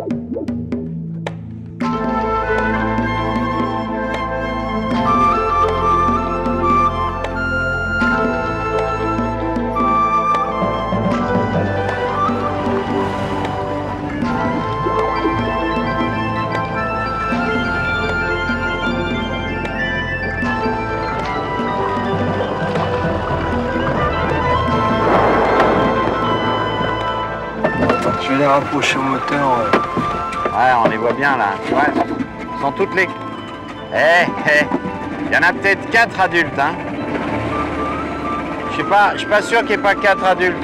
Je vais les rapprocher au moteur. Ouais, on les voit bien là, tu vois, ils sont toutes les... il y en a peut-être 4 adultes, hein. Je suis pas sûr qu'il n'y ait pas 4 adultes.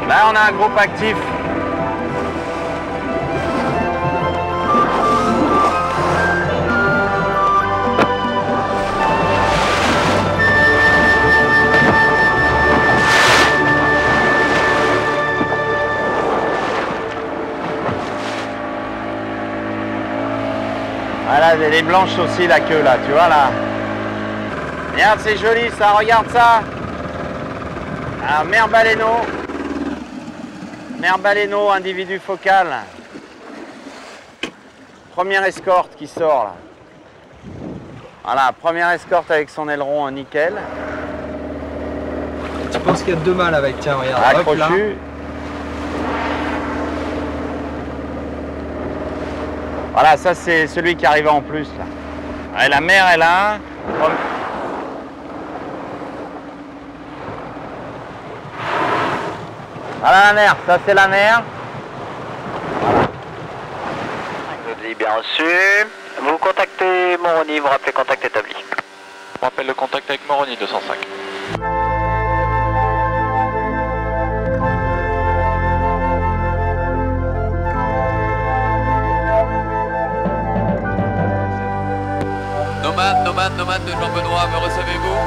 Là, on a un groupe actif. Voilà, elle est blanche aussi la queue là, tu vois là. Regarde, c'est joli ça, regarde ça. Alors, mère baleineau. Mère baleineau, individu focal. Première escorte qui sort là. Voilà, première escorte avec son aileron nickel. Tu penses qu'il y a 2 mâles avec, tiens, regarde. Accrochu. Voilà, ça c'est celui qui arrivait en plus là. Ouais, la mère est là. Voilà la mère, ça c'est la mère. Je vous dis bien reçu. Vous contactez Moroni, vous rappelez contact établi. On rappelle le contact avec Moroni 205. Nomade de Jean-Benoît, me recevez-vous?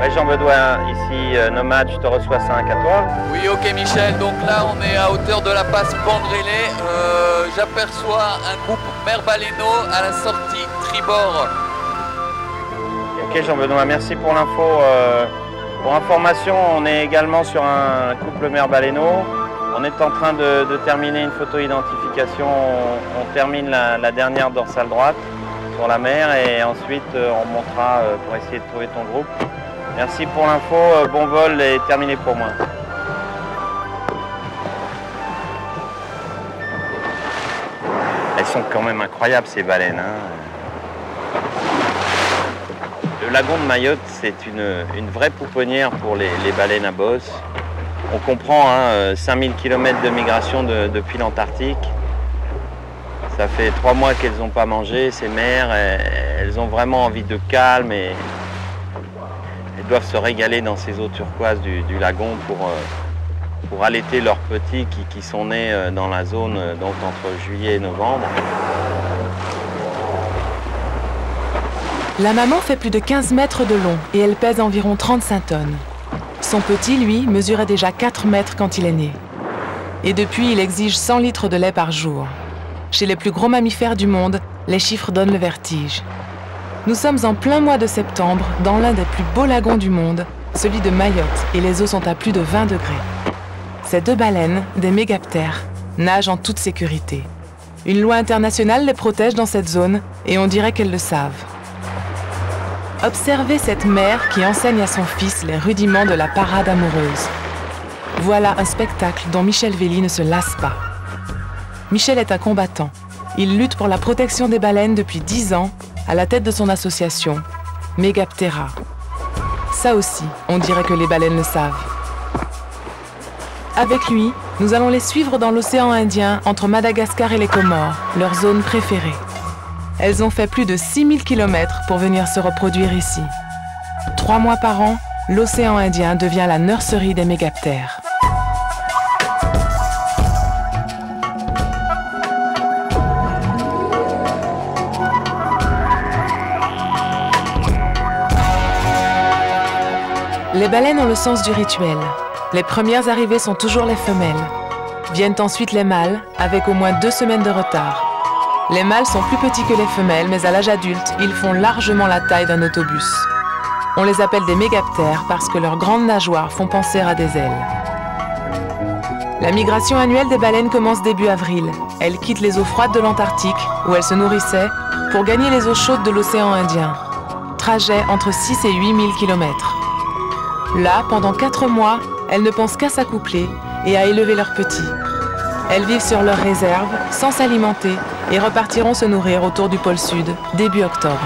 Oui, Jean-Benoît, ici Nomade, je te reçois 5 à toi. Oui, ok Michel, donc là on est à hauteur de la passe Bandrélé. J'aperçois un groupe mère baleineau à la sortie tribord. Ok Jean-Benoît, merci pour l'info. Pour information, on est également sur un couple mère baleineau. On est en train de terminer une photo-identification. On termine la dernière dorsale droite sur la mer et ensuite on montera pour essayer de trouver ton groupe. Merci pour l'info, bon vol et terminé pour moi. Elles sont quand même incroyables ces baleines, hein. Le lagon de Mayotte, c'est une vraie pouponnière pour les baleines à bosse. On comprend, hein, 5000 km de migration depuis l'Antarctique. Ça fait 3 mois qu'elles n'ont pas mangé, ces mères. Elles ont vraiment envie de calme et elles doivent se régaler dans ces eaux turquoises du lagon pour allaiter leurs petits qui sont nés dans la zone donc entre juillet et novembre. La maman fait plus de 15 mètres de long et elle pèse environ 35 tonnes. Son petit, lui, mesurait déjà 4 mètres quand il est né. Et depuis, il exige 100 litres de lait par jour. Chez les plus gros mammifères du monde, les chiffres donnent le vertige. Nous sommes en plein mois de septembre, dans l'un des plus beaux lagons du monde, celui de Mayotte, et les eaux sont à plus de 20 degrés. Ces 2 baleines, des mégaptères, nagent en toute sécurité. Une loi internationale les protège dans cette zone, et on dirait qu'elles le savent. Observez cette mère qui enseigne à son fils les rudiments de la parade amoureuse. Voilà un spectacle dont Michel Velli ne se lasse pas. Michel est un combattant. Il lutte pour la protection des baleines depuis 10 ans, à la tête de son association, Megaptera. Ça aussi, on dirait que les baleines le savent. Avec lui, nous allons les suivre dans l'océan Indien, entre Madagascar et les Comores, leur zone préférée. Elles ont fait plus de 6000 km pour venir se reproduire ici. 3 mois par an, l'océan Indien devient la nurserie des mégaptères. Les baleines ont le sens du rituel. Les premières arrivées sont toujours les femelles. Viennent ensuite les mâles, avec au moins 2 semaines de retard. Les mâles sont plus petits que les femelles, mais à l'âge adulte, ils font largement la taille d'un autobus. On les appelle des mégaptères parce que leurs grandes nageoires font penser à des ailes. La migration annuelle des baleines commence début avril. Elles quittent les eaux froides de l'Antarctique, où elles se nourrissaient, pour gagner les eaux chaudes de l'océan Indien. Trajet entre 6 et 8 000 km. Là, pendant 4 mois, elles ne pensent qu'à s'accoupler et à élever leurs petits. Elles vivent sur leurs réserves, sans s'alimenter, et repartiront se nourrir autour du pôle Sud, début octobre.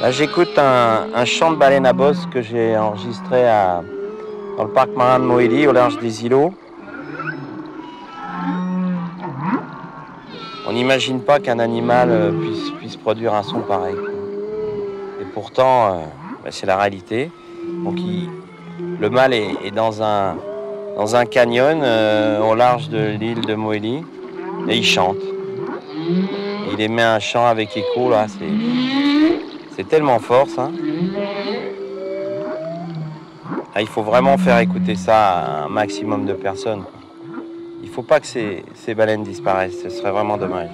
Là, j'écoute un chant de baleine à bosse que j'ai enregistré dans le parc marin de Mohéli, au large des îlots. On n'imagine pas qu'un animal puisse produire un son pareil. Et pourtant, c'est la réalité. Donc, le mâle est dans un canyon au large de l'île de Mohéli et il chante. Il émet un chant avec écho, là, c'est tellement fort, ça. Là, il faut vraiment faire écouter ça à un maximum de personnes. Il ne faut pas que ces baleines disparaissent, ce serait vraiment dommage.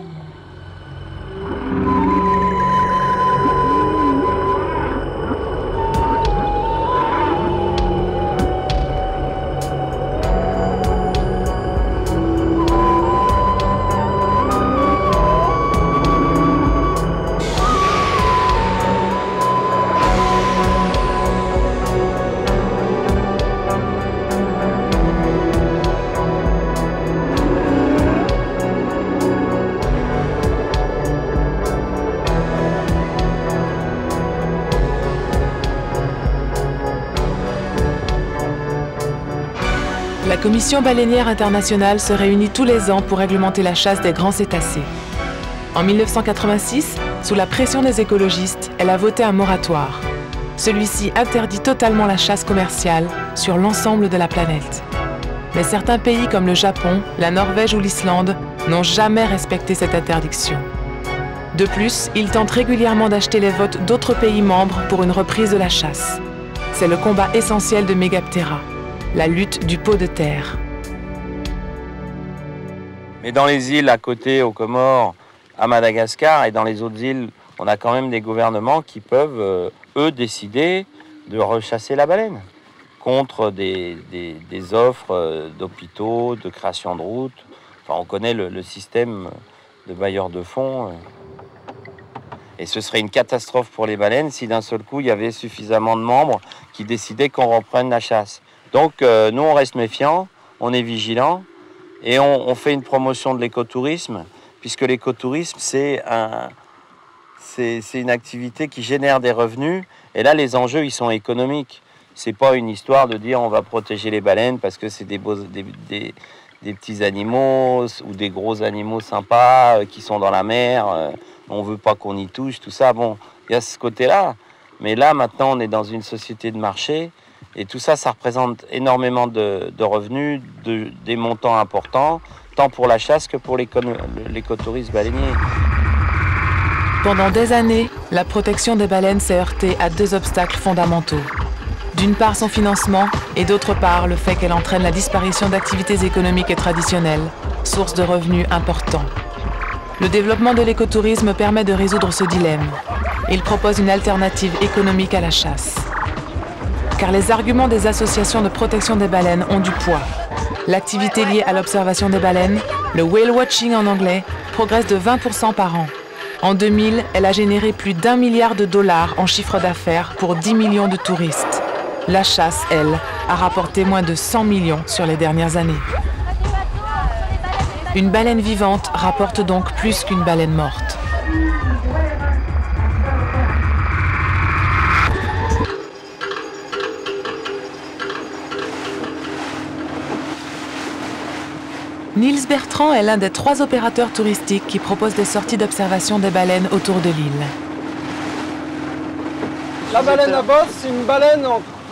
La Commission baleinière internationale se réunit tous les ans pour réglementer la chasse des grands cétacés. En 1986, sous la pression des écologistes, elle a voté un moratoire. Celui-ci interdit totalement la chasse commerciale sur l'ensemble de la planète. Mais certains pays comme le Japon, la Norvège ou l'Islande n'ont jamais respecté cette interdiction. De plus, ils tentent régulièrement d'acheter les votes d'autres pays membres pour une reprise de la chasse. C'est le combat essentiel de Megaptera, la lutte du pot de terre. Mais dans les îles à côté, aux Comores, à Madagascar et dans les autres îles, on a quand même des gouvernements qui peuvent, eux, décider de rechasser la baleine contre des offres d'hôpitaux, de création de routes. Enfin, on connaît le système de bailleurs de fonds. Et ce serait une catastrophe pour les baleines si d'un seul coup, il y avait suffisamment de membres qui décidaient qu'on reprenne la chasse. Donc, nous, on reste méfiants, on est vigilants et on fait une promotion de l'écotourisme, puisque l'écotourisme, c'est une activité qui génère des revenus. Et là, les enjeux, ils sont économiques. C'est pas une histoire de dire on va protéger les baleines parce que c'est des petits animaux ou des gros animaux sympas qui sont dans la mer. On veut pas qu'on y touche, tout ça. Bon, il y a ce côté-là. Mais là, maintenant, on est dans une société de marché. Et tout ça, ça représente énormément de revenus, des montants importants, tant pour la chasse que pour l'écotourisme baleinier. Pendant des années, la protection des baleines s'est heurtée à deux obstacles fondamentaux. D'une part son financement et d'autre part le fait qu'elle entraîne la disparition d'activités économiques et traditionnelles, source de revenus importants. Le développement de l'écotourisme permet de résoudre ce dilemme. Il propose une alternative économique à la chasse. Car les arguments des associations de protection des baleines ont du poids. L'activité liée à l'observation des baleines, le whale watching en anglais, progresse de 20% par an. En 2000, elle a généré plus d'1 milliard de dollars en chiffre d'affaires pour 10 millions de touristes. La chasse, elle, a rapporté moins de 100 millions sur les dernières années. Une baleine vivante rapporte donc plus qu'une baleine morte. Niels Bertrand est l'un des 3 opérateurs touristiques qui proposent des sorties d'observation des baleines autour de l'île. La baleine à bosse, c'est une baleine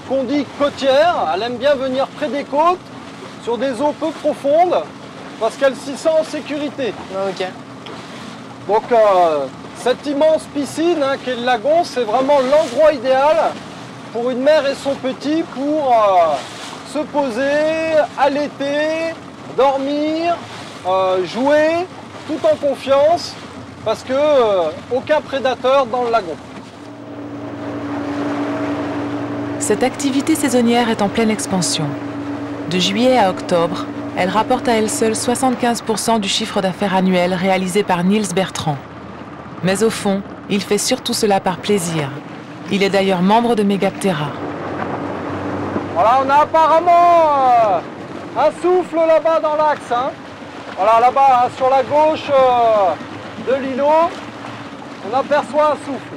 qu'on dit côtière. Elle aime bien venir près des côtes, sur des eaux peu profondes, parce qu'elle s'y sent en sécurité. Ok. Donc cette immense piscine qu'est le lagon, c'est vraiment l'endroit idéal pour une mère et son petit pour se poser, allaiter, dormir, jouer, tout en confiance, parce que aucun prédateur dans le lagon. Cette activité saisonnière est en pleine expansion. De juillet à octobre, elle rapporte à elle seule 75% du chiffre d'affaires annuel réalisé par Niels Bertrand. Mais au fond, il fait surtout cela par plaisir. Il est d'ailleurs membre de Megaptera. Voilà, on a apparemment un souffle là-bas dans l'axe. Voilà, là-bas, sur la gauche de l'îlot, on aperçoit un souffle.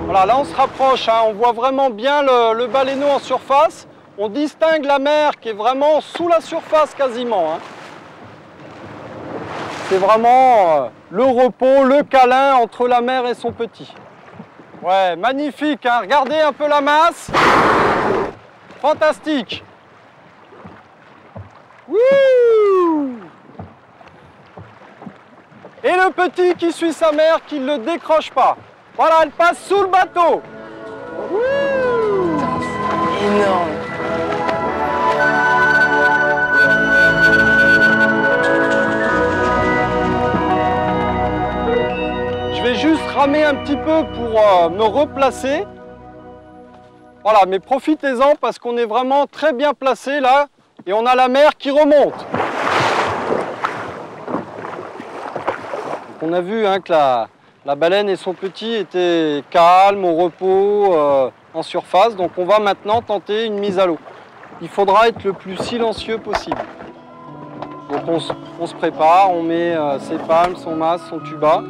Voilà, là on se rapproche, on voit vraiment bien le baleineau en surface. On distingue la mer qui est vraiment sous la surface quasiment. C'est vraiment le repos, le câlin entre la mer et son petit. Ouais, magnifique, regardez un peu la masse. Fantastique. Wouh! Et le petit qui suit sa mère, qui ne le décroche pas. Voilà, elle passe sous le bateau. Wouh! Énorme. Je vais juste ramer un petit peu pour me replacer. Voilà, mais profitez-en parce qu'on est vraiment très bien placé là et on a la mer qui remonte. Donc on a vu que la baleine et son petit étaient calmes, au repos, en surface. Donc on va maintenant tenter une mise à l'eau. Il faudra être le plus silencieux possible. Donc on se prépare, on met ses palmes, son masque, son tuba.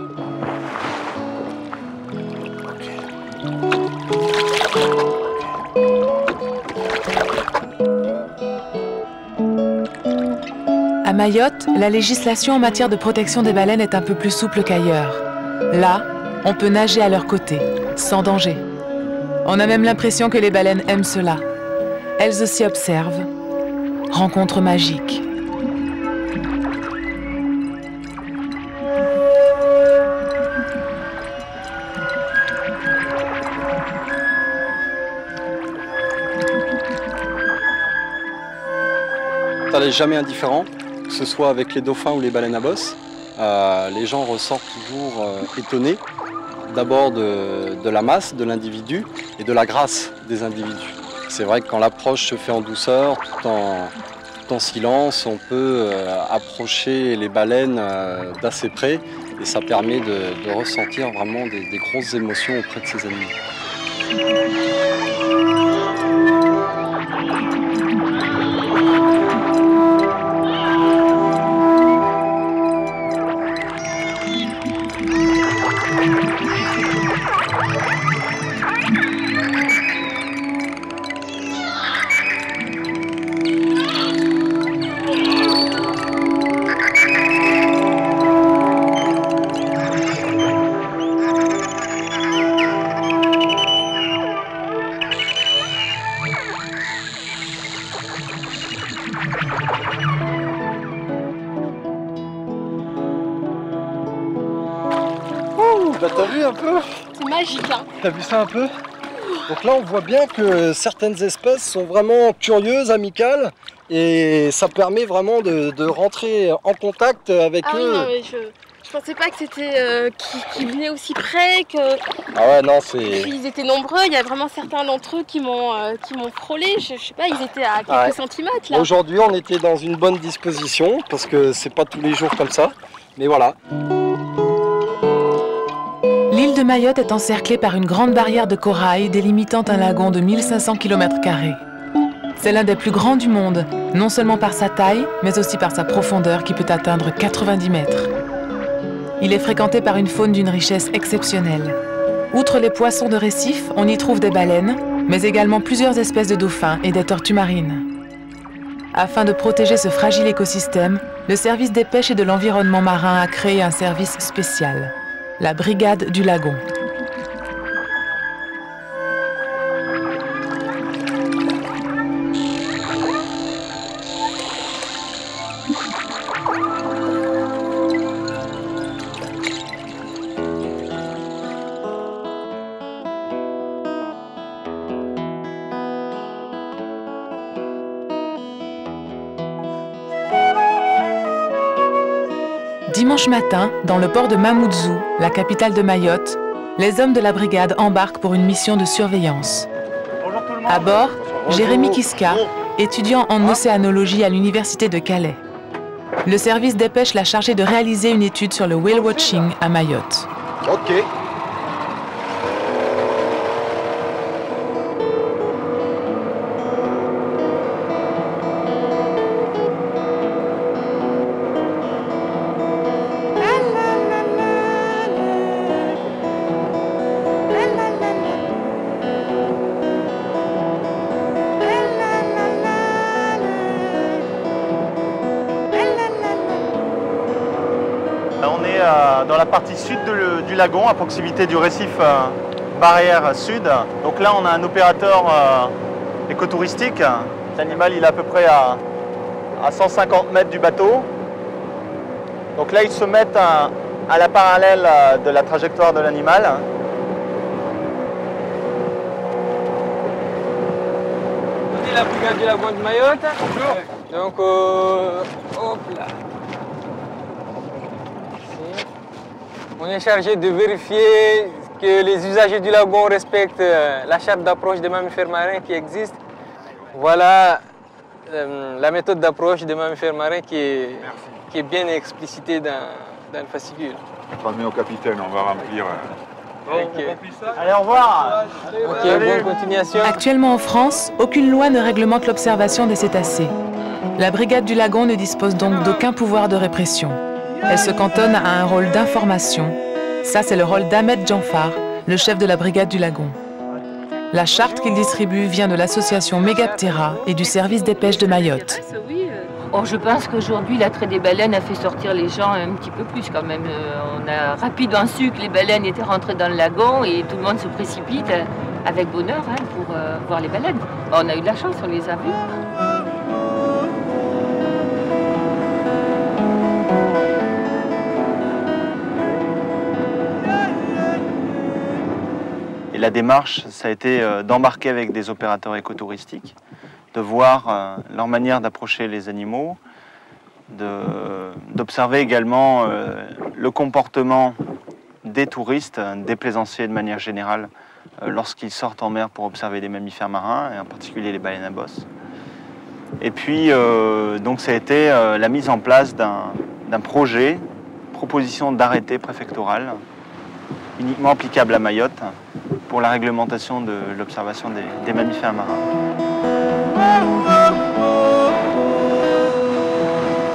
À Mayotte, la législation en matière de protection des baleines est un peu plus souple qu'ailleurs. Là, on peut nager à leur côté, sans danger. On a même l'impression que les baleines aiment cela. Elles aussi observent. Rencontre magique. Ça n'est jamais indifférent, que ce soit avec les dauphins ou les baleines à bosse. Les gens ressortent toujours étonnés, d'abord de la masse de l'individu et de la grâce des individus. C'est vrai que quand l'approche se fait en douceur, tout en silence, on peut approcher les baleines d'assez près et ça permet de ressentir vraiment des grosses émotions auprès de ces animaux. bah t'as vu un peu? C'est magique, hein. T'as vu ça un peu? Donc là on voit bien que certaines espèces sont vraiment curieuses, amicales, et ça permet vraiment de rentrer en contact avec Ah eux. oui, non, mais je pensais pas que c'était qu'ils venaient aussi près, que Ah ouais, non, c'est... ils étaient nombreux. Il y a vraiment certains d'entre eux qui m'ont frôlé. Je sais pas, ils étaient à quelques centimètres là. Aujourd'hui on était dans une bonne disposition parce que c'est pas tous les jours comme ça, mais voilà. L'île de Mayotte est encerclée par une grande barrière de corail délimitant un lagon de 1500 km². C'est l'un des plus grands du monde, non seulement par sa taille, mais aussi par sa profondeur qui peut atteindre 90 mètres. Il est fréquenté par une faune d'une richesse exceptionnelle. Outre les poissons de récif, on y trouve des baleines, mais également plusieurs espèces de dauphins et des tortues marines. Afin de protéger ce fragile écosystème, le service des pêches et de l'environnement marin a créé un service spécial, la Brigade du Lagon. Dimanche matin, dans le port de Mamoudzou, la capitale de Mayotte, les hommes de la brigade embarquent pour une mission de surveillance. À bord, Jérémy Kiska, étudiant en océanologie à l'université de Calais. Le service des pêches l'a chargé de réaliser une étude sur le whale watching à Mayotte. Ok. On est dans la partie sud du lagon, à proximité du récif barrière sud. Donc là, on a un opérateur écotouristique. L'animal, il est à peu près à 150 mètres du bateau. Donc là, ils se mettent à la parallèle de la trajectoire de l'animal. C'est la brigade du lagon de Mayotte. Bonjour. Donc, hop là. On est chargé de vérifier que les usagers du lagon respectent la charte d'approche des mammifères marins qui existe. Voilà la méthode d'approche des mammifères marins qui est bien explicitée dans le fascicule. Transmets au capitaine, on va remplir. Allez, au revoir. Ok, bonne continuation. Actuellement en France, aucune loi ne réglemente l'observation des cétacés. La brigade du lagon ne dispose donc d'aucun pouvoir de répression. Elle se cantonne à un rôle d'information. Ça, c'est le rôle d'Ahmed Djanfar, le chef de la brigade du lagon. La charte qu'il distribue vient de l'association Megaptera et du service des pêches de Mayotte. Oh, je pense qu'aujourd'hui, l'attrait des baleines a fait sortir les gens un petit peu plus quand même. On a rapidement su que les baleines étaient rentrées dans le lagon et tout le monde se précipite avec bonheur pour voir les baleines. On a eu de la chance, on les a vues. Et la démarche, ça a été d'embarquer avec des opérateurs écotouristiques, de voir leur manière d'approcher les animaux, d'observer également le comportement des touristes, des plaisanciers de manière générale, lorsqu'ils sortent en mer pour observer des mammifères marins, et en particulier les baleines à bosse. Et puis, donc ça a été la mise en place d'un projet, proposition d'arrêté préfectoral, uniquement applicable à Mayotte, pour la réglementation de l'observation des mammifères marins.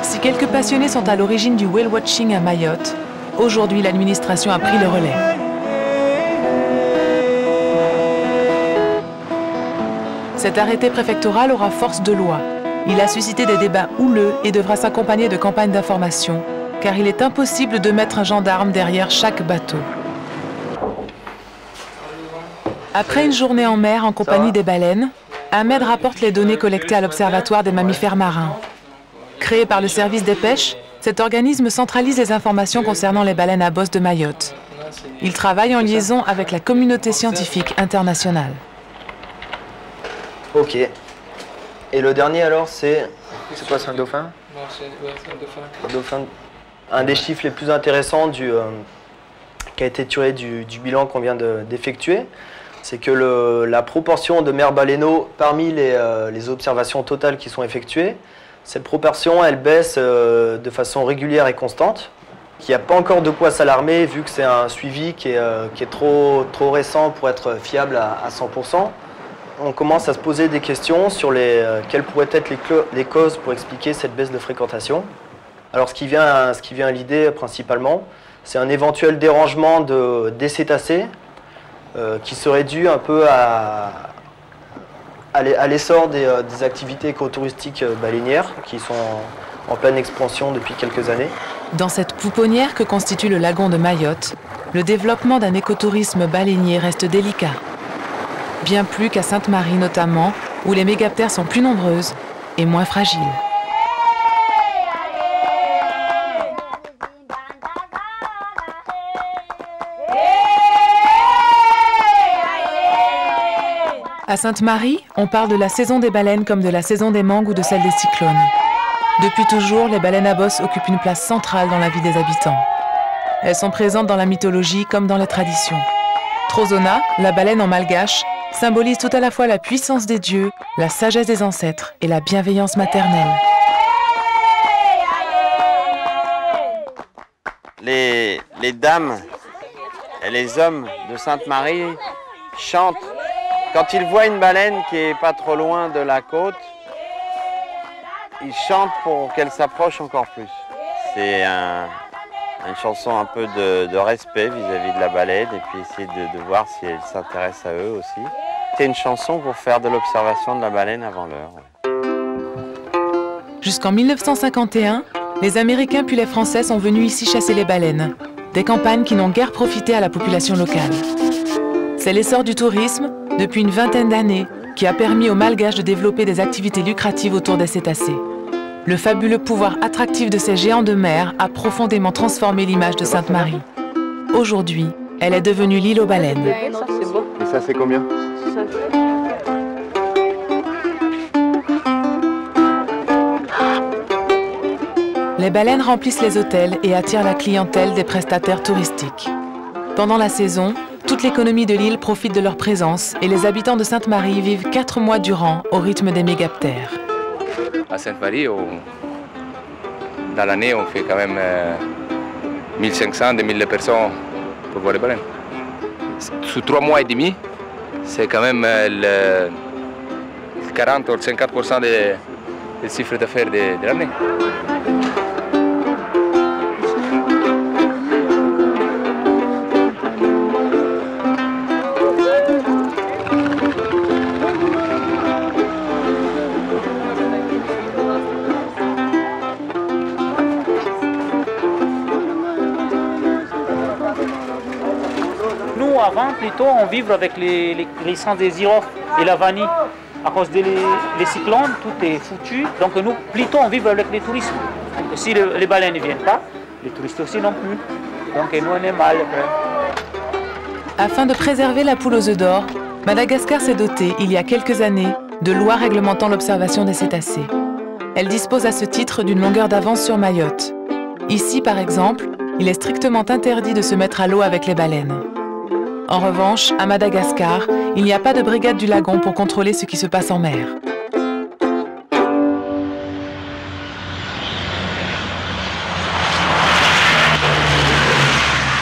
Si quelques passionnés sont à l'origine du whale watching à Mayotte, aujourd'hui l'administration a pris le relais. Cet arrêté préfectoral aura force de loi. Il a suscité des débats houleux et devra s'accompagner de campagnes d'information, car il est impossible de mettre un gendarme derrière chaque bateau. Après une journée en mer en compagnie des baleines, Ahmed rapporte les données collectées à l'Observatoire des mammifères marins. Créé par le service des pêches, cet organisme centralise les informations concernant les baleines à bosse de Mayotte. Il travaille en liaison avec la communauté scientifique internationale. Ok. Et le dernier alors, c'est quoi, c'est un dauphin? Non, c'est un dauphin. Un dauphin. Un des chiffres les plus intéressants qui a été tiré du bilan qu'on vient d'effectuer, c'est que la proportion de mères baleineaux parmi les observations totales qui sont effectuées, cette proportion, elle baisse de façon régulière et constante. Il n'y a pas encore de quoi s'alarmer vu que c'est un suivi qui est trop récent pour être fiable à 100%. On commence à se poser des questions sur quelles pourraient être les causes pour expliquer cette baisse de fréquentation. Alors ce qui vient à l'idée principalement, c'est un éventuel dérangement des cétacés qui serait dû un peu à l'essor des activités écotouristiques baleinières qui sont en pleine expansion depuis quelques années. Dans cette pouponnière que constitue le lagon de Mayotte, le développement d'un écotourisme baleinier reste délicat. Bien plus qu'à Sainte-Marie notamment, où les mégaptères sont plus nombreuses et moins fragiles. À Sainte-Marie, on parle de la saison des baleines comme de la saison des mangues ou de celle des cyclones. Depuis toujours, les baleines à bosse occupent une place centrale dans la vie des habitants. Elles sont présentes dans la mythologie comme dans les traditions. Trozona, la baleine en malgache, symbolise tout à la fois la puissance des dieux, la sagesse des ancêtres et la bienveillance maternelle. Les dames et les hommes de Sainte-Marie chantent. Quand ils voient une baleine qui est pas trop loin de la côte, ils chantent pour qu'elle s'approche encore plus. C'est une chanson un peu de respect vis-à-vis de la baleine et puis essayer de voir si elle s'intéresse à eux aussi. C'est une chanson pour faire de l'observation de la baleine avant l'heure. Jusqu'en 1951, les Américains puis les Français sont venus ici chasser les baleines. Des campagnes qui n'ont guère profité à la population locale. C'est l'essor du tourisme, depuis une vingtaine d'années, qui a permis aux Malgaches de développer des activités lucratives autour des cétacés. Le fabuleux pouvoir attractif de ces géants de mer a profondément transformé l'image de Sainte-Marie. Aujourd'hui, elle est devenue l'île aux baleines. Et ça, c'est combien? Les baleines remplissent les hôtels et attirent la clientèle des prestataires touristiques. Pendant la saison, toute l'économie de l'île profite de leur présence et les habitants de Sainte-Marie vivent 4 mois durant au rythme des mégaptères. À Sainte-Marie, dans l'année, on fait quand même 1500-2000 personnes pour voir les baleines. Sous 3 mois et demi, c'est quand même le 40 ou 50% des chiffres d'affaires de l'année. Avant, plutôt, on vivait avec l'essence des girofles et la vanille. À cause des cyclones, tout est foutu. Donc nous, plutôt, on vit avec les touristes. Si les baleines ne viennent pas, les touristes aussi non plus. Donc nous, on est mal. Afin de préserver la poule aux œufs d'or, Madagascar s'est dotée, il y a quelques années, de lois réglementant l'observation des cétacés. Elle dispose à ce titre d'une longueur d'avance sur Mayotte. Ici, par exemple, il est strictement interdit de se mettre à l'eau avec les baleines. En revanche, à Madagascar, il n'y a pas de brigade du lagon pour contrôler ce qui se passe en mer.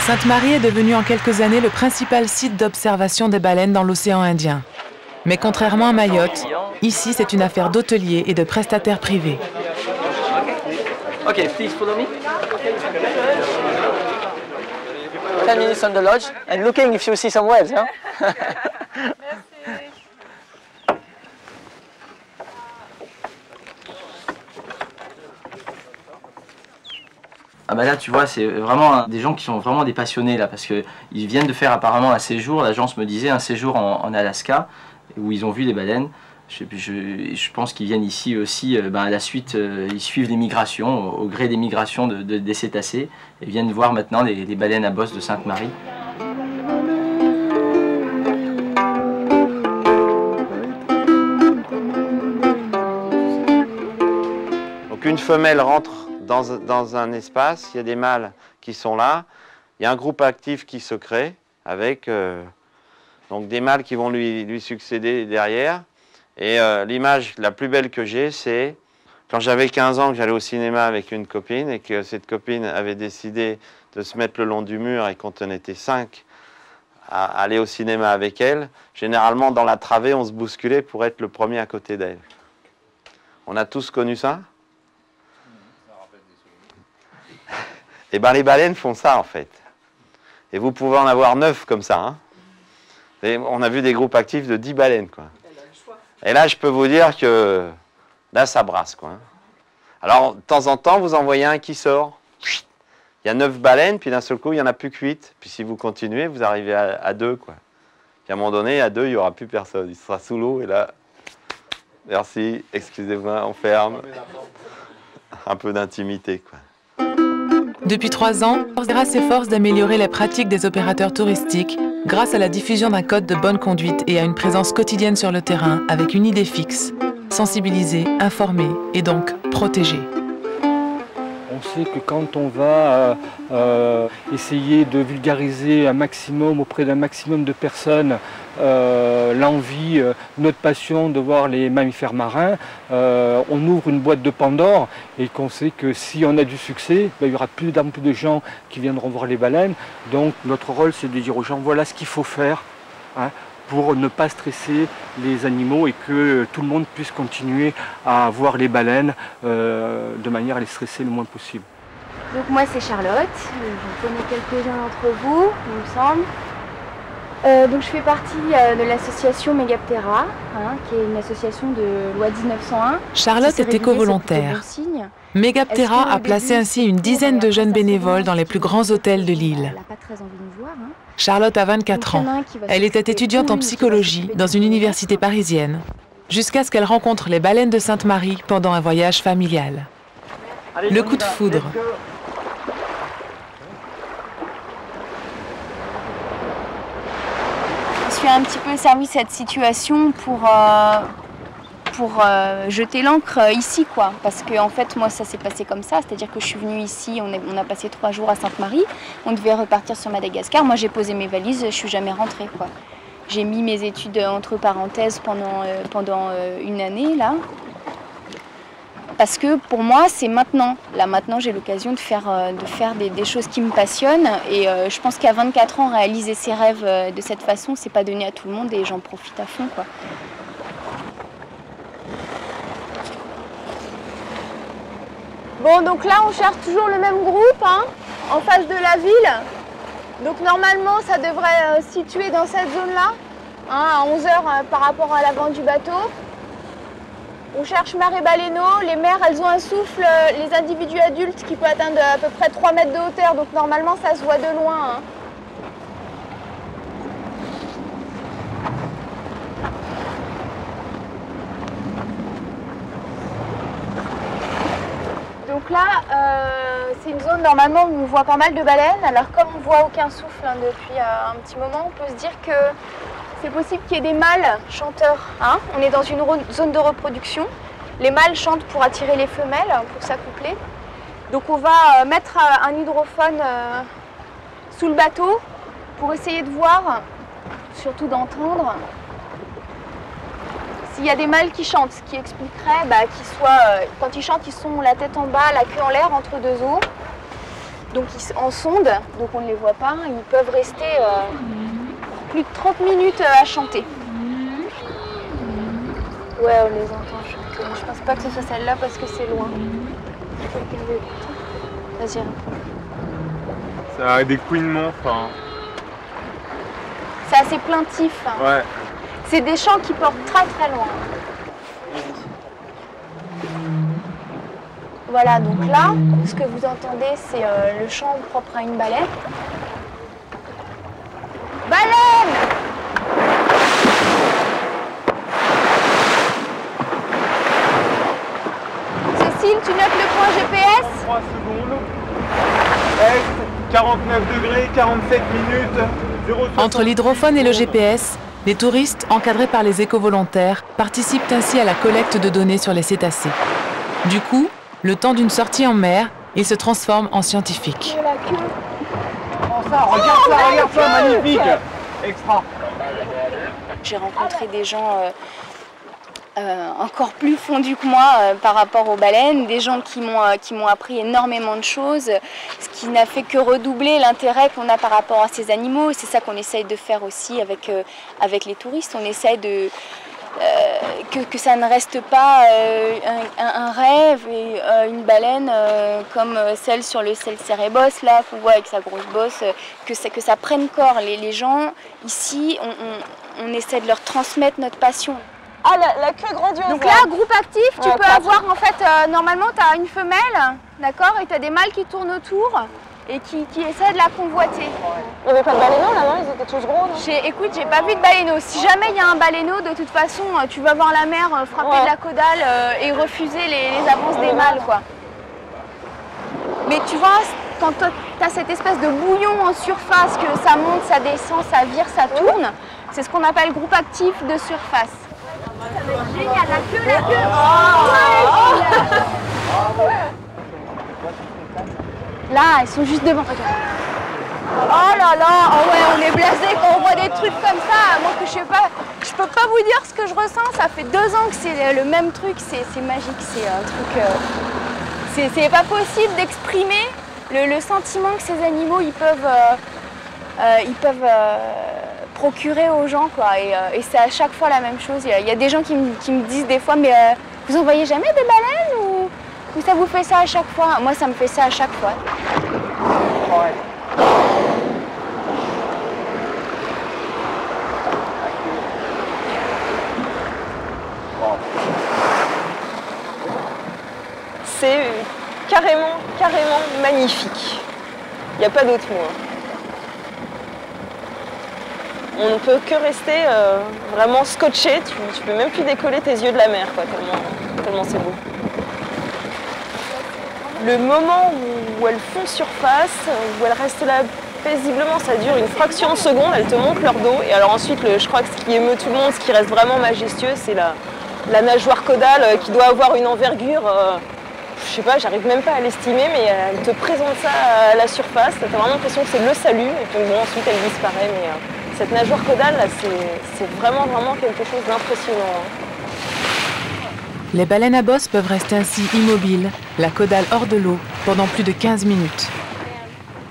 Sainte-Marie est devenue en quelques années le principal site d'observation des baleines dans l'océan Indien. Mais contrairement à Mayotte, ici c'est une affaire d'hôteliers et de prestataires privés. Ok, please follow me. 10 minutes on the lodge and looking if you see some whales, hein? Ah bah là tu vois c'est vraiment des gens qui sont vraiment des passionnés là parce qu'ils viennent de faire apparemment un séjour, l'agence me disait un séjour en Alaska où ils ont vu des baleines Je pense qu'ils viennent ici aussi à la suite, ils suivent les migrations, au gré des migrations des cétacés, et viennent voir maintenant les baleines à bosse de Sainte-Marie. Donc une femelle rentre dans un espace, il y a des mâles qui sont là, il y a un groupe actif qui se crée avec donc des mâles qui vont lui succéder derrière. Et l'image la plus belle que j'ai, c'est quand j'avais 15 ans, que j'allais au cinéma avec une copine et que cette copine avait décidé de se mettre le long du mur et qu'on était 5 à aller au cinéma avec elle. Généralement, dans la travée, on se bousculait pour être le premier à côté d'elle. On a tous connu ça? Et bien les baleines font ça en fait. Et vous pouvez en avoir 9 comme ça. Hein. Et on a vu des groupes actifs de 10 baleines, quoi. Et là, je peux vous dire que là, ça brasse, quoi. Alors, de temps en temps, vous en voyez un qui sort. Il y a 9 baleines, puis d'un seul coup, il n'y en a plus que 8. Puis si vous continuez, vous arrivez à 2, quoi. Puis à un moment donné, à 2, il n'y aura plus personne. Il sera sous l'eau, et là, merci, excusez-moi, on ferme. Un peu d'intimité, quoi. Depuis 3 ans, Forcera s'efforce d'améliorer la pratique des opérateurs touristiques grâce à la diffusion d'un code de bonne conduite et à une présence quotidienne sur le terrain avec une idée fixe, sensibiliser, informer et donc protéger. On sait que quand on va essayer de vulgariser un maximum auprès d'un maximum de personnes l'envie, notre passion de voir les mammifères marins, on ouvre une boîte de Pandore et qu'on sait que si on a du succès, il y aura plus de gens qui viendront voir les baleines. Donc notre rôle, c'est de dire aux gens, voilà ce qu'il faut faire hein, pour ne pas stresser les animaux et que tout le monde puisse continuer à voir les baleines de manière à les stresser le moins possible. Donc moi c'est Charlotte, je connais quelques-uns d'entre vous, il me semble. Donc je fais partie de l'association Megaptera, qui est une association de loi 1901. Charlotte est éco-volontaire. Megaptera a placé ainsi une dizaine de jeunes bénévoles dans les plus grands hôtels de l'île. Charlotte a 24 ans. Elle était étudiante en psychologie dans une université parisienne, jusqu'à ce qu'elle rencontre les baleines de Sainte-Marie pendant un voyage familial. Le coup de foudre. Je suis un petit peu servi cette situation pour jeter l'encre ici, quoi. Parce que en fait, moi, ça s'est passé comme ça. C'est-à-dire que je suis venue ici, on a passé 3 jours à Sainte-Marie. On devait repartir sur Madagascar. Moi, j'ai posé mes valises, je suis jamais rentrée, quoi. J'ai mis mes études entre parenthèses pendant une année, là. Parce que pour moi, c'est maintenant. Là, maintenant, j'ai l'occasion de faire des choses qui me passionnent. Et je pense qu'à 24 ans, réaliser ses rêves de cette façon, c'est pas donné à tout le monde et j'en profite à fond, quoi. Bon, donc là, on cherche toujours le même groupe, hein, en face de la ville. Donc normalement, ça devrait se situer dans cette zone-là, hein, à 11 h par rapport à l'avant du bateau. On cherche mère et baleineaux. Les mères, elles ont un souffle, les individus adultes, qui peut atteindre à peu près 3 mètres de hauteur. Donc normalement, ça se voit de loin. Hein. Donc là, c'est une zone normalement où on voit pas mal de baleines. Alors comme on voit aucun souffle hein, depuis un petit moment, on peut se dire que c'est possible qu'il y ait des mâles chanteurs. Hein. On est dans une zone de reproduction. Les mâles chantent pour attirer les femelles, pour s'accoupler. Donc on va mettre un hydrophone sous le bateau pour essayer de voir, surtout d'entendre, s'il y a des mâles qui chantent, ce qui expliquerait qu'ils soient, quand ils chantent, ils sont la tête en bas, la queue en l'air entre 2 eaux. Donc ils en sonde, donc on ne les voit pas. Ils peuvent rester plus de 30 minutes à chanter. Ouais, on les entend chanter. Je pense pas que ce soit celle-là parce que c'est loin. Vas-y. Ça a des couinements, enfin. C'est assez plaintif. Hein. Ouais. C'est des chants qui portent très très loin. Voilà, donc là, ce que vous entendez, c'est le chant propre à une baleine. Baleine! 49 degrés, 47 minutes, 0. Entre l'hydrophone et le GPS, les touristes, encadrés par les éco-volontaires, participent ainsi à la collecte de données sur les cétacés. Du coup, le temps d'une sortie en mer, ils se transforment en scientifiques. Regarde ça, magnifique. Extra. J'ai rencontré des gens encore plus fondus que moi par rapport aux baleines, des gens qui m'ont appris énormément de choses, ce qui n'a fait que redoubler l'intérêt qu'on a par rapport à ces animaux. C'est ça qu'on essaye de faire aussi avec les touristes. On essaye de que ça ne reste pas un rêve et une baleine comme celle sur le Selcerébos là qu'on voit avec sa grosse bosse, que ça prenne corps. Les gens ici, on essaie de leur transmettre notre passion. Ah, la queue grandiose. Donc là, groupe actif, tu peux avoir en fait, normalement tu as une femelle, d'accord, et tu as des mâles qui tournent autour et qui essaient de la convoiter. Il n'y avait pas de baleineaux là, non? Ils étaient tous gros, non? Écoute, j'ai pas vu de baleineaux. Si jamais il y a un baleineau, de toute façon, tu vas voir la mer frapper de la caudale et refuser les avances des mâles, quoi. Mais tu vois, quand tu as cette espèce de bouillon en surface, que ça monte, ça descend, ça vire, ça tourne, c'est ce qu'on appelle groupe actif de surface. Génial, la queue. Là, ils sont juste devant, regarde. Oh là là, oh ouais, on est blasé quand on voit des trucs comme ça. Moi, que je sais pas, je peux pas vous dire ce que je ressens. Ça fait 2 ans que c'est le même truc, c'est magique, c'est un truc. C'est pas possible d'exprimer le sentiment que ces animaux ils peuvent procurer aux gens, quoi. Et c'est à chaque fois la même chose. Il y a des gens qui me disent des fois, mais vous en voyez jamais des baleines ou ça vous fait ça à chaque fois? Moi, ça me fait ça à chaque fois. C'est carrément magnifique. Il n'y a pas d'autre mot. On ne peut que rester vraiment scotché. Tu peux même plus décoller tes yeux de la mer, quoi, tellement c'est beau. Le moment où elles font surface, où elles restent là paisiblement, ça dure une fraction de seconde, elles te montrent leur dos. Et alors ensuite, je crois que ce qui émeut tout le monde, ce qui reste vraiment majestueux, c'est la nageoire caudale qui doit avoir une envergure, je sais pas, j'arrive même pas à l'estimer, mais elle te présente ça à la surface. T'as vraiment l'impression que c'est le salut, et puis bon, ensuite elle disparaît. Mais cette nageoire caudale, là, c'est vraiment quelque chose d'impressionnant. Les baleines à bosse peuvent rester ainsi immobiles, la caudale hors de l'eau, pendant plus de 15 minutes.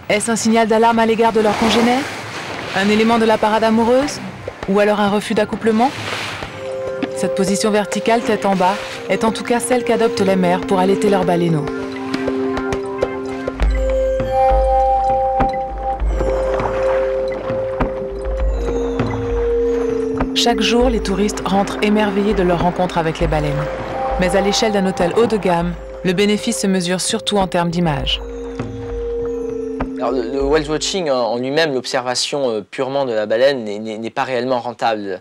Est-ce un signal d'alarme à l'égard de leurs congénères? Un élément de la parade amoureuse? Ou alors un refus d'accouplement? Cette position verticale tête en bas est en tout cas celle qu'adoptent les mères pour allaiter leurs baleineaux. Chaque jour, les touristes rentrent émerveillés de leur rencontre avec les baleines. Mais à l'échelle d'un hôtel haut de gamme, le bénéfice se mesure surtout en termes d'image. Alors, le whale watching en lui-même, l'observation purement de la baleine n'est pas réellement rentable.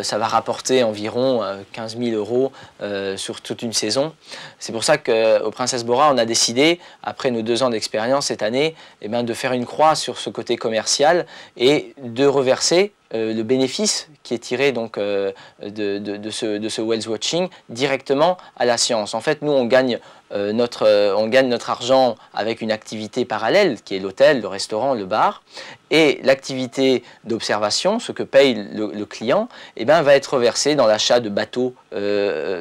Ça va rapporter environ 15 000 € sur toute une saison. C'est pour ça qu'au Princess Bora, on a décidé, après nos 2 ans d'expérience cette année, de faire une croix sur ce côté commercial et de reverser le bénéfice qui est tiré donc, de ce whale watching directement à la science. En fait, nous, on gagne notre argent avec une activité parallèle qui est l'hôtel, le restaurant, le bar, et l'activité d'observation, ce que paye le client, va être reversé dans l'achat de bateaux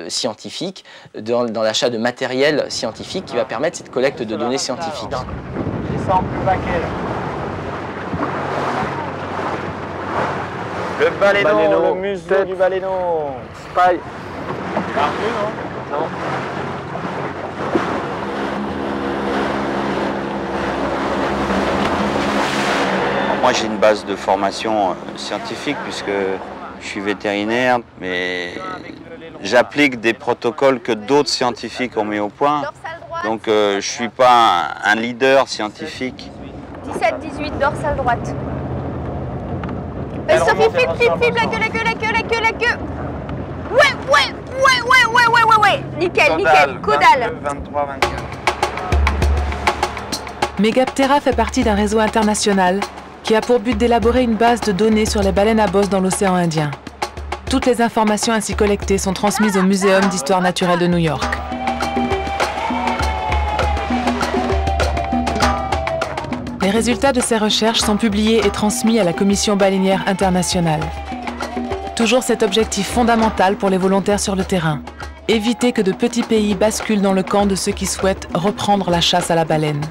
scientifiques, dans l'achat de matériel scientifique qui va permettre cette collecte de données scientifiques. Descends plus bas qu'elle. Le baleineau, le museau du baleineau. Spy. Non. Moi, j'ai une base de formation scientifique puisque je suis vétérinaire, mais j'applique des protocoles que d'autres scientifiques ont mis au point. Donc, je ne suis pas un leader scientifique. 17-18, dorsale droite. Sophie, flip, la queue. Ouais. Nickel, caudale. 23, 24. Megaptera fait partie d'un réseau international qui a pour but d'élaborer une base de données sur les baleines à bosse dans l'océan Indien. Toutes les informations ainsi collectées sont transmises au Muséum d'histoire naturelle de New York. Les résultats de ces recherches sont publiés et transmis à la Commission baleinière internationale. Toujours cet objectif fondamental pour les volontaires sur le terrain, éviter que de petits pays basculent dans le camp de ceux qui souhaitent reprendre la chasse à la baleine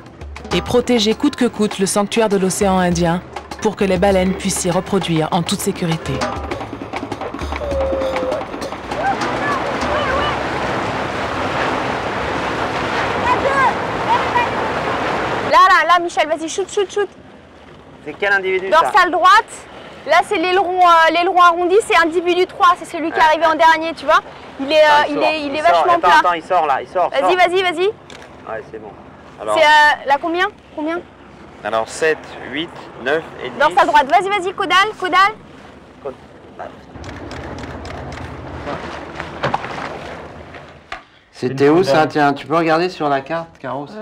et protéger coûte que coûte le sanctuaire de l'océan Indien pour que les baleines puissent s'y reproduire en toute sécurité. Là, Michel, vas-y, shoot. C'est quel individu Dorsale droite. Là, c'est l'aileron arrondi, c'est individu 3, c'est celui qui est arrivé en dernier, tu vois. Il est vachement plat. Attends, il sort là, il sort. Vas-y. Ouais, c'est bon. Alors, c'est là combien alors 7, 8, 9 et 10. Dorsale droite, vas-y, caudale. C'était où ça? Tiens, tu peux regarder sur la carte, Caro, si...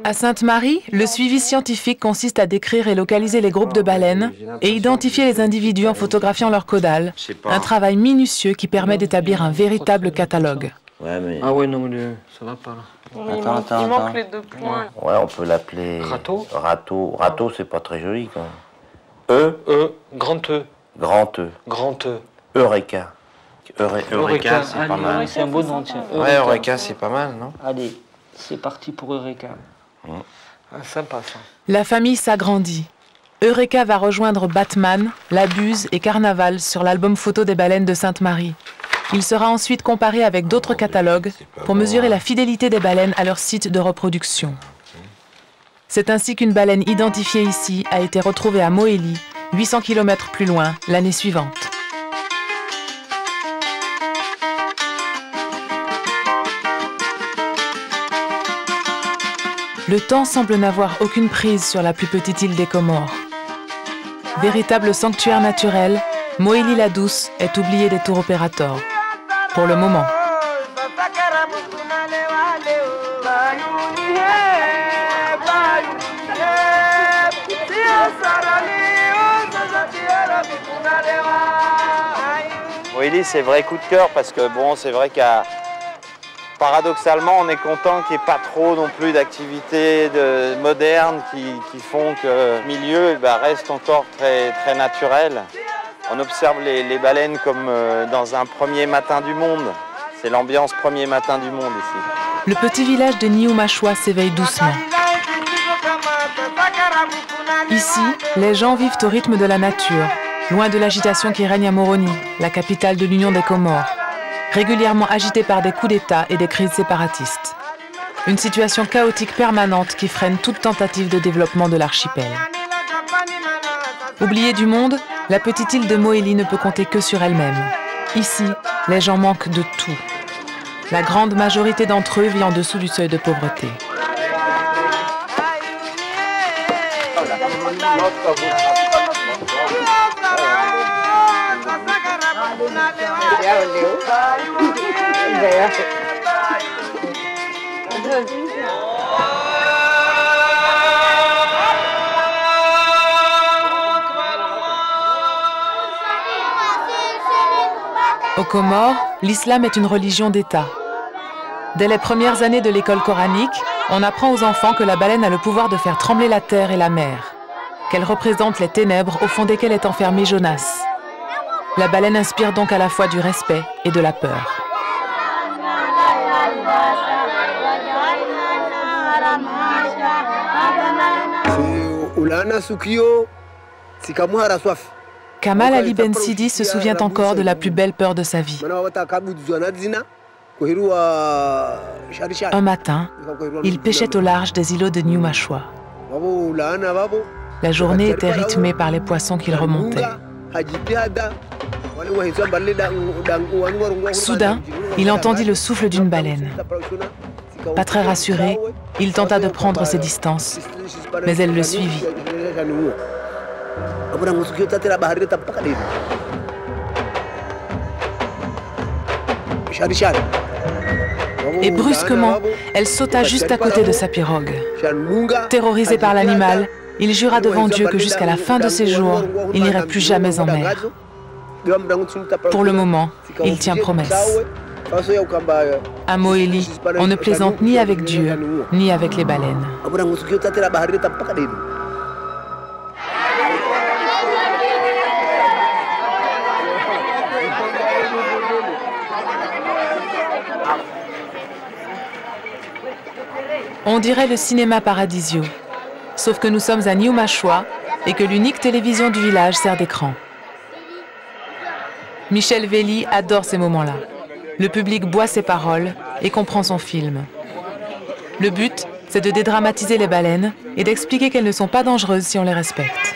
À Sainte-Marie, le suivi scientifique consiste à décrire et localiser les groupes de baleines et identifier les individus en photographiant leur caudale. Un travail minutieux qui permet d'établir un véritable catalogue. Ouais, mais... Ah ouais, non, mais ça va pas là. Il manque les 2 points. Ouais, on peut l'appeler... Râteau. Râteau, c'est pas très joli, quand même. Grand E. Grand E. Grand E. Eureka. Eureka, c'est pas mal. C'est un beau nom, tiens. Ouais, Eureka, c'est pas mal, non? Allez, c'est parti pour Eureka. Sympa, ça. La famille s'agrandit. Eureka va rejoindre Batman, La Buse et Carnaval sur l'album photo des baleines de Sainte-Marie. Il sera ensuite comparé avec d'autres catalogues pour mesurer la fidélité des baleines à leur site de reproduction. C'est ainsi qu'une baleine identifiée ici a été retrouvée à Mohéli, 800 km plus loin, l'année suivante. Le temps semble n'avoir aucune prise sur la plus petite île des Comores. Véritable sanctuaire naturel, Mohéli-la-Douce est oublié des tours opérateurs. Pour le moment. Mohéli, c'est vrai coup de cœur parce que bon, c'est vrai qu'à paradoxalement, on est content qu'il n'y ait pas trop non plus d'activités modernes qui font que le milieu reste encore très, très naturel. On observe les baleines comme dans un premier matin du monde. C'est l'ambiance premier matin du monde ici. Le petit village de Niumashwa s'éveille doucement. Ici, les gens vivent au rythme de la nature, loin de l'agitation qui règne à Moroni, la capitale de l'Union des Comores, régulièrement agitée par des coups d'État et des crises séparatistes. Une situation chaotique permanente qui freine toute tentative de développement de l'archipel. Oubliée du monde, la petite île de Mohéli ne peut compter que sur elle-même. Ici, les gens manquent de tout. La grande majorité d'entre eux vit en dessous du seuil de pauvreté. Aux Comores, l'islam est une religion d'État. Dès les premières années de l'école coranique, on apprend aux enfants que la baleine a le pouvoir de faire trembler la terre et la mer, qu'elle représente les ténèbres au fond desquelles est enfermé Jonas. La baleine inspire donc à la fois du respect et de la peur. Kamal Ali Ben Sidi se souvient encore de la plus belle peur de sa vie. Un matin, il pêchait au large des îlots de Niumashwa. La journée était rythmée par les poissons qu'il remontait. Soudain, il entendit le souffle d'une baleine. Pas très rassuré, il tenta de prendre ses distances, mais elle le suivit. Et brusquement, elle sauta juste à côté de sa pirogue. Terrorisé par l'animal, il jura devant Dieu que jusqu'à la fin de ses jours, il n'irait plus jamais en mer. Pour le moment, il tient promesse. À Moélie, on ne plaisante ni avec Dieu, ni avec les baleines. On dirait le cinéma Paradisio, sauf que nous sommes à New Mashua et que l'unique télévision du village sert d'écran. Michel Velli adore ces moments-là. Le public boit ses paroles et comprend son film. Le but, c'est de dédramatiser les baleines et d'expliquer qu'elles ne sont pas dangereuses si on les respecte.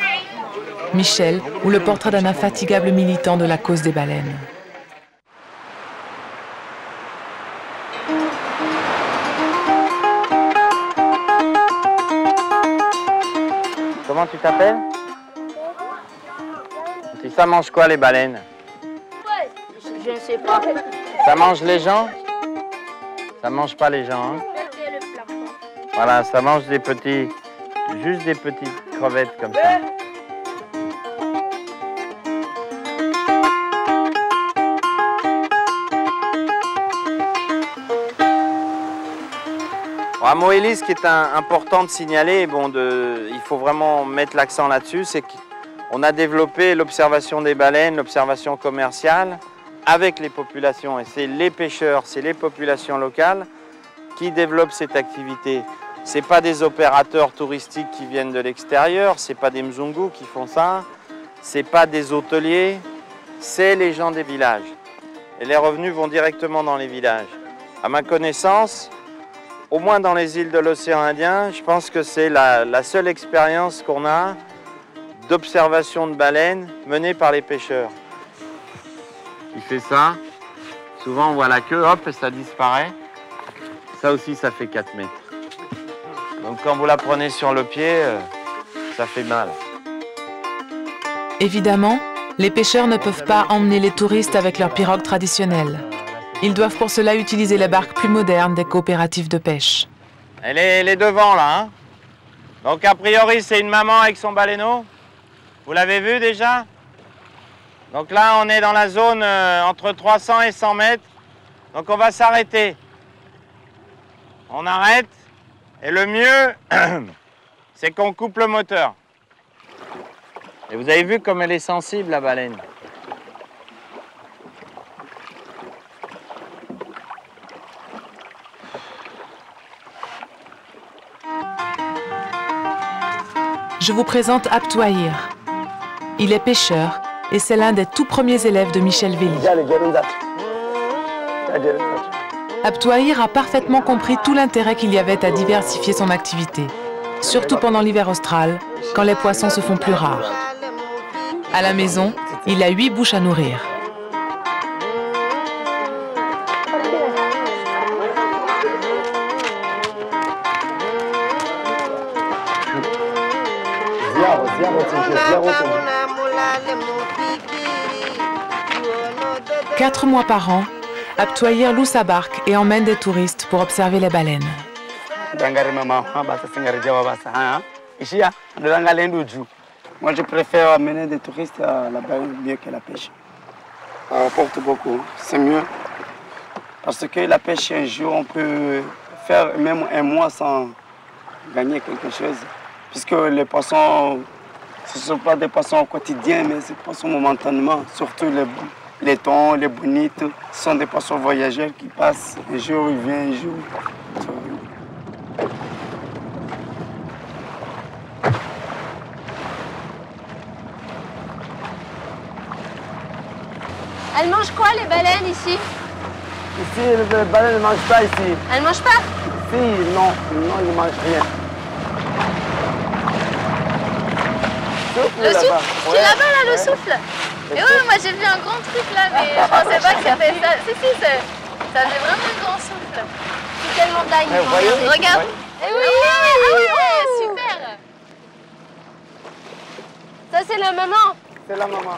Michel, ou le portrait d'un infatigable militant de la cause des baleines. Comment tu t'appelles? Ça mange quoi les baleines? Je ne sais pas. Ça mange les gens? Ça mange pas les gens, hein? Voilà, ça mange des petits, juste des petites crevettes comme ça. À Moélie, ce qui est important de signaler, il faut vraiment mettre l'accent là-dessus, c'est qu'on a développé l'observation des baleines, l'observation commerciale, avec les populations. Et c'est les pêcheurs, c'est les populations locales qui développent cette activité. Ce n'est pas des opérateurs touristiques qui viennent de l'extérieur, ce n'est pas des mzungus qui font ça, ce n'est pas des hôteliers, c'est les gens des villages. Et les revenus vont directement dans les villages. À ma connaissance, au moins dans les îles de l'océan Indien, je pense que c'est la seule expérience qu'on a d'observation de baleines menée par les pêcheurs. Il fait ça, souvent on voit la queue, hop, et ça disparaît. Ça aussi, ça fait 4 mètres. Donc quand vous la prenez sur le pied, ça fait mal. Évidemment, les pêcheurs ne peuvent pas emmener les touristes avec leurs pirogues traditionnelles. Ils doivent pour cela utiliser les barques plus modernes des coopératives de pêche. Elle est devant là. Hein. Donc a priori c'est une maman avec son baleineau. Vous l'avez vu déjà? Donc là on est dans la zone entre 300 et 100 mètres. Donc on va s'arrêter. On arrête. Et le mieux, c'est qu'on coupe le moteur. Et vous avez vu comme elle est sensible la baleine. Je vous présente Abtouahir. Il est pêcheur et c'est l'un des tout premiers élèves de Michel Velli. Abtouahir a parfaitement compris tout l'intérêt qu'il y avait à diversifier son activité, surtout pendant l'hiver austral, quand les poissons se font plus rares. À la maison, il a 8 bouches à nourrir. Quatre mois par an, Abtouahir loue sa barque et emmène des touristes pour observer les baleines. Moi, je préfère amener des touristes à la baleine mieux que la pêche. Ça rapporte beaucoup, c'est mieux. Parce que la pêche, un jour, on peut faire même un mois sans gagner quelque chose. Puisque les poissons, ce ne sont pas des poissons quotidiens, mais c'est des poissons momentanément. Surtout les thons, les bonites, ce sont des poissons voyageurs qui passent. Un jour, il vient, un jour. Elles mangent quoi les baleines ici? Ici, les baleines ne mangent pas ici. Elles mangent pas? Si, non, ils ne mangent rien. Le souffle? Tu es là-bas là, le souffle? Et oui, moi j'ai vu un grand truc là, mais je pensais pas que c'était ça. Si, ça fait vraiment un grand souffle. C'est tellement dingue. Regarde. Eh oui, super. Ça c'est la maman. C'est la maman.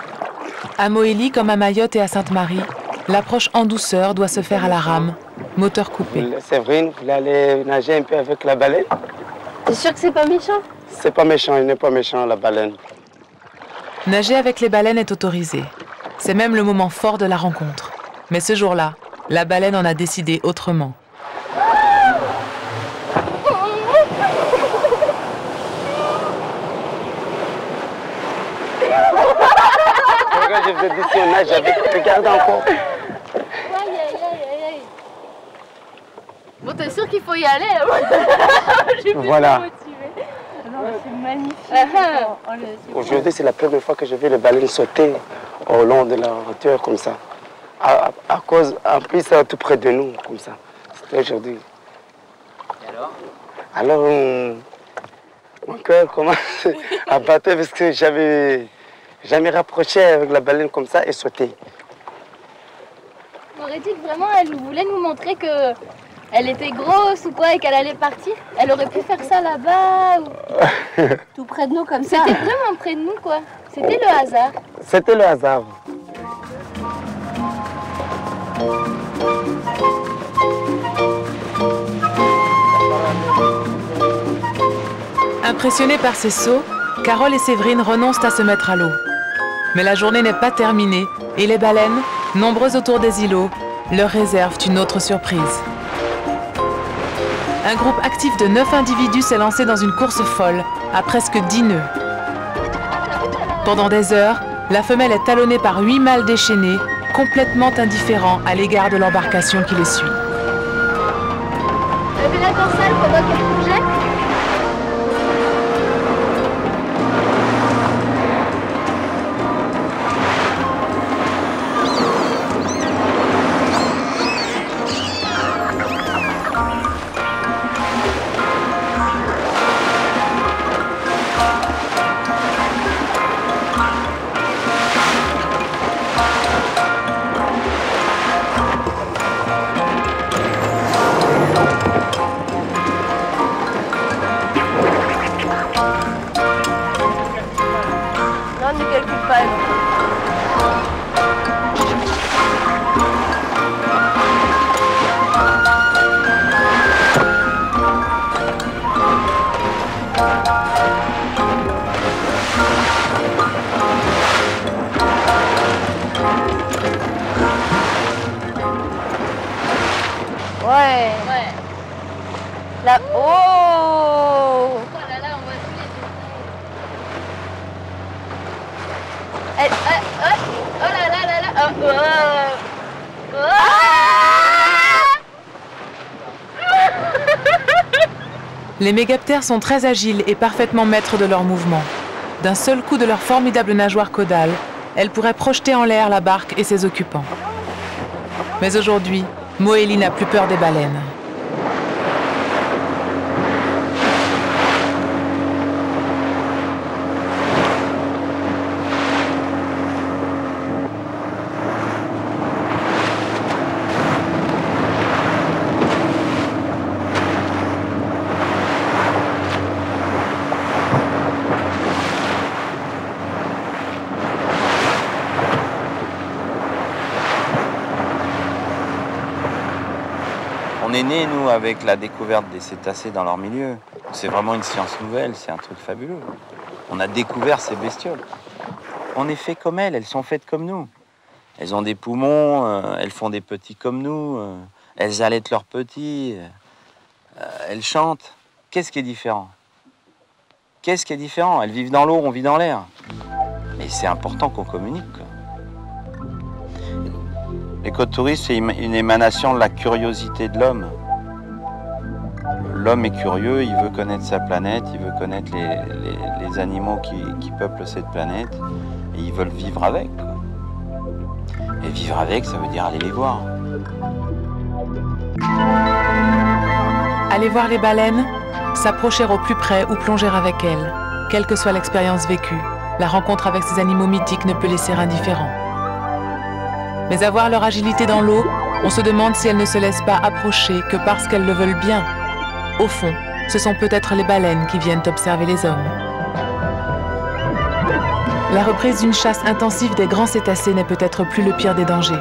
À Moélie, comme à Mayotte et à Sainte-Marie, L'approche en douceur doit se faire à la rame, moteur coupé. Séverine, vous voulez aller nager un peu avec la baleine? T'es sûr que c'est pas méchant? C'est pas méchant, il n'est pas méchant la baleine. Nager avec les baleines est autorisé. C'est même le moment fort de la rencontre. Mais ce jour-là, la baleine en a décidé autrement. Regarde, je vais dire si on nage avec. Regarde encore. Bon, t'es sûr qu'il faut y aller? J'ai plus Voilà. c'est magnifique. Aujourd'hui, c'est la première fois que je vais les baleines sauter au long de la hauteur comme ça. À cause, en plus, tout près de nous, comme ça. C'était aujourd'hui. Et alors? Alors, mon cœur commence à battre parce que j'avais jamais rapproché avec la baleine comme ça et sauté. Aurait-il vraiment, elle voulait nous montrer que elle était grosse ou quoi et qu'elle allait partir? Elle aurait pu faire ça là-bas ou tout près de nous comme ça. C'était vraiment près de nous quoi. C'était le hasard. C'était le hasard. Impressionnés par ces sauts, Carole et Séverine renoncent à se mettre à l'eau. Mais la journée n'est pas terminée et les baleines, nombreuses autour des îlots, leur réservent une autre surprise. Un groupe actif de 9 individus s'est lancé dans une course folle, à presque 10 nœuds. Pendant des heures, la femelle est talonnée par 8 mâles déchaînés, complètement indifférents à l'égard de l'embarcation qui les suit. Vous avez la dorsale pendant qu'elle bougeait? Ouais. Là. Oh. Oh là là, on voit tous les détails. Oh là là là là. Oh. Les mégaptères sont très agiles et parfaitement maîtres de leurs mouvements. D'un seul coup de leur formidable nageoire caudale, elles pourraient projeter en l'air la barque et ses occupants. Mais aujourd'hui, Moélie n'a plus peur des baleines. On est nés, nous, avec la découverte des cétacés dans leur milieu. C'est vraiment une science nouvelle, c'est un truc fabuleux. On a découvert ces bestioles. On est fait comme elles sont faites comme nous. Elles ont des poumons, elles font des petits comme nous, elles allaitent leurs petits, elles chantent. Qu'est-ce qui est différent? Qu'est-ce qui est différent? Elles vivent dans l'eau, on vit dans l'air. Mais c'est important qu'on communique, quoi. L'écotourisme, c'est une émanation de la curiosité de l'homme. L'homme est curieux, il veut connaître sa planète, il veut connaître les animaux qui peuplent cette planète, et ils veulent vivre avec, quoi. Et vivre avec, ça veut dire aller les voir. Aller voir les baleines, s'approcher au plus près ou plonger avec elles. Quelle que soit l'expérience vécue, la rencontre avec ces animaux mythiques ne peut laisser indifférent. Mais à voir leur agilité dans l'eau, on se demande si elles ne se laissent pas approcher que parce qu'elles le veulent bien. Au fond, ce sont peut-être les baleines qui viennent observer les hommes. La reprise d'une chasse intensive des grands cétacés n'est peut-être plus le pire des dangers.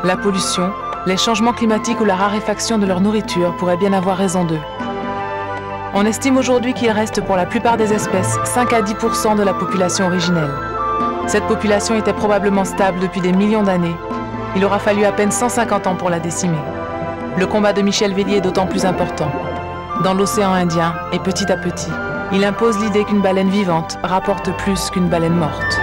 La pollution, les changements climatiques ou la raréfaction de leur nourriture pourraient bien avoir raison d'eux. On estime aujourd'hui qu'il reste pour la plupart des espèces 5 à 10% de la population originelle. Cette population était probablement stable depuis des millions d'années. Il aura fallu à peine 150 ans pour la décimer. Le combat de Michel Vellier est d'autant plus important. Dans l'océan Indien, et petit à petit, il impose l'idée qu'une baleine vivante rapporte plus qu'une baleine morte.